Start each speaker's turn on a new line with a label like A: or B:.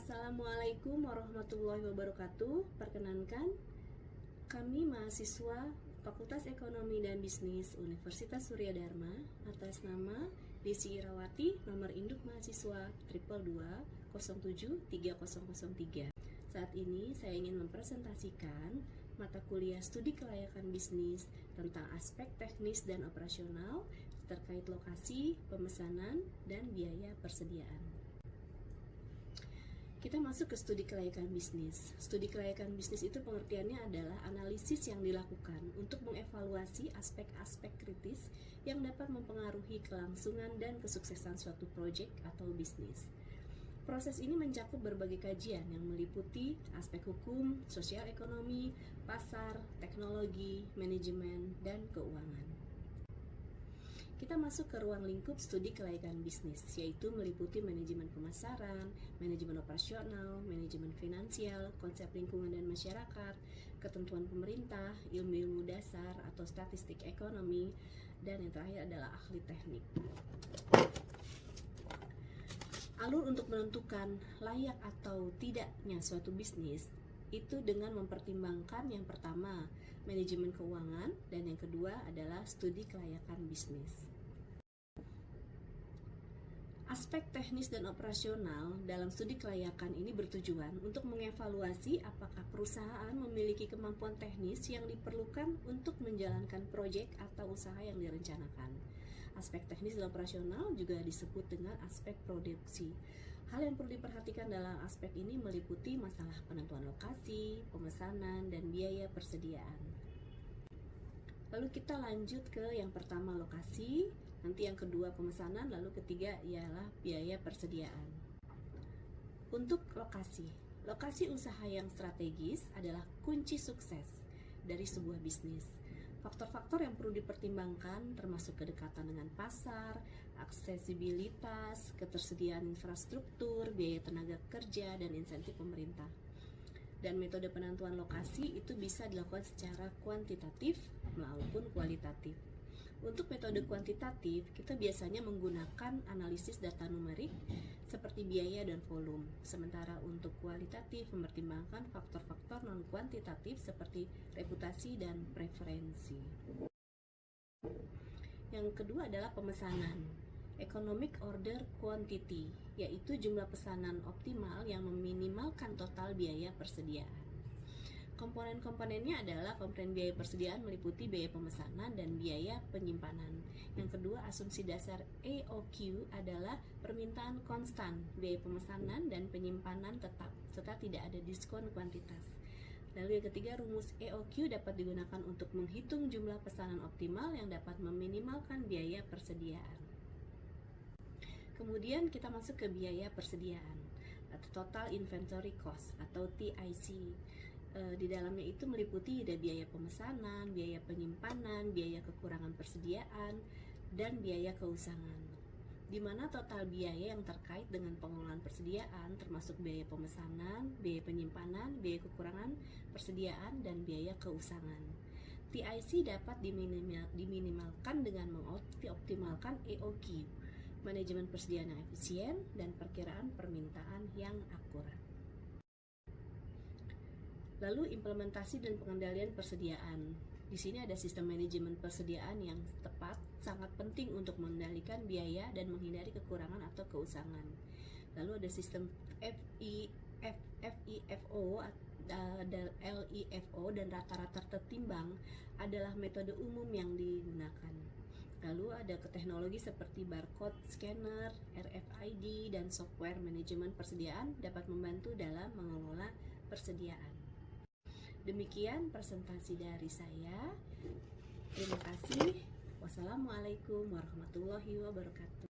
A: Assalamualaikum warahmatullahi wabarakatuh. Perkenankan, kami mahasiswa Fakultas Ekonomi dan Bisnis Universitas Surya Dharma atas nama Desi Irawati, nomor induk mahasiswa 222 07 3003. Saat ini saya ingin mempresentasikan mata kuliah studi kelayakan bisnis tentang aspek teknis dan operasional terkait lokasi, pemesanan, dan biaya persediaan. Kita masuk ke studi kelayakan bisnis. Studi kelayakan bisnis itu pengertiannya adalah analisis yang dilakukan untuk mengevaluasi aspek-aspek kritis yang dapat mempengaruhi kelangsungan dan kesuksesan suatu proyek atau bisnis. Proses ini mencakup berbagai kajian yang meliputi aspek hukum, sosial ekonomi, pasar, teknologi, manajemen, dan keuangan. Kita masuk ke ruang lingkup studi kelayakan bisnis, yaitu meliputi manajemen pemasaran, manajemen operasional, manajemen finansial, konsep lingkungan dan masyarakat, ketentuan pemerintah, ilmu-ilmu dasar atau statistik ekonomi, dan yang terakhir adalah ahli teknik. Alur untuk menentukan layak atau tidaknya suatu bisnis itu dengan mempertimbangkan yang pertama, manajemen keuangan, dan yang kedua adalah studi kelayakan bisnis. Aspek teknis dan operasional dalam studi kelayakan ini bertujuan untuk mengevaluasi apakah perusahaan memiliki kemampuan teknis yang diperlukan untuk menjalankan proyek atau usaha yang direncanakan. Aspek teknis dan operasional juga disebut dengan aspek produksi. Hal yang perlu diperhatikan dalam aspek ini meliputi masalah penentuan lokasi, pemesanan, dan biaya persediaan. Lalu kita lanjut ke yang pertama lokasi, nanti yang kedua pemesanan, lalu ketiga ialah biaya persediaan. Untuk lokasi usaha yang strategis adalah kunci sukses dari sebuah bisnis. Faktor-faktor yang perlu dipertimbangkan termasuk kedekatan dengan pasar, aksesibilitas, ketersediaan infrastruktur, biaya tenaga kerja, dan insentif pemerintah. Dan metode penentuan lokasi itu bisa dilakukan secara kuantitatif maupun kualitatif. Untuk metode kuantitatif, kita biasanya menggunakan analisis data numerik seperti biaya dan volume. Sementara untuk kualitatif mempertimbangkan faktor-faktor non-kuantitatif seperti reputasi dan preferensi. Yang kedua adalah pemesanan, economic order quantity, yaitu jumlah pesanan optimal yang meminimalkan total biaya persediaan. Komponen-komponennya adalah komponen biaya persediaan meliputi biaya pemesanan dan biaya penyimpanan. Yang kedua, asumsi dasar EOQ adalah permintaan konstan, biaya pemesanan dan penyimpanan tetap, serta tidak ada diskon kuantitas. Lalu yang ketiga, rumus EOQ dapat digunakan untuk menghitung jumlah pesanan optimal yang dapat meminimalkan biaya persediaan. Kemudian kita masuk ke biaya persediaan atau total inventory cost atau TIC. Di dalamnya itu meliputi ada biaya pemesanan, biaya penyimpanan, biaya kekurangan persediaan, dan biaya keusangan. Di mana total biaya yang terkait dengan pengelolaan persediaan termasuk biaya pemesanan, biaya penyimpanan, biaya kekurangan persediaan, dan biaya keusangan. TIC dapat diminimalkan dengan mengoptimalkan EOQ, manajemen persediaan yang efisien, dan perkiraan permintaan yang akurat. Lalu implementasi dan pengendalian persediaan. Di sini ada sistem manajemen persediaan yang tepat, sangat penting untuk mengendalikan biaya dan menghindari kekurangan atau keusangan. Lalu ada sistem FIFO dan LIFO dan rata-rata tertimbang adalah metode umum yang digunakan. Lalu ada teknologi seperti barcode scanner, RFID, dan software manajemen persediaan dapat membantu dalam mengelola persediaan. Demikian presentasi dari saya. Terima kasih. Wassalamualaikum warahmatullahi wabarakatuh.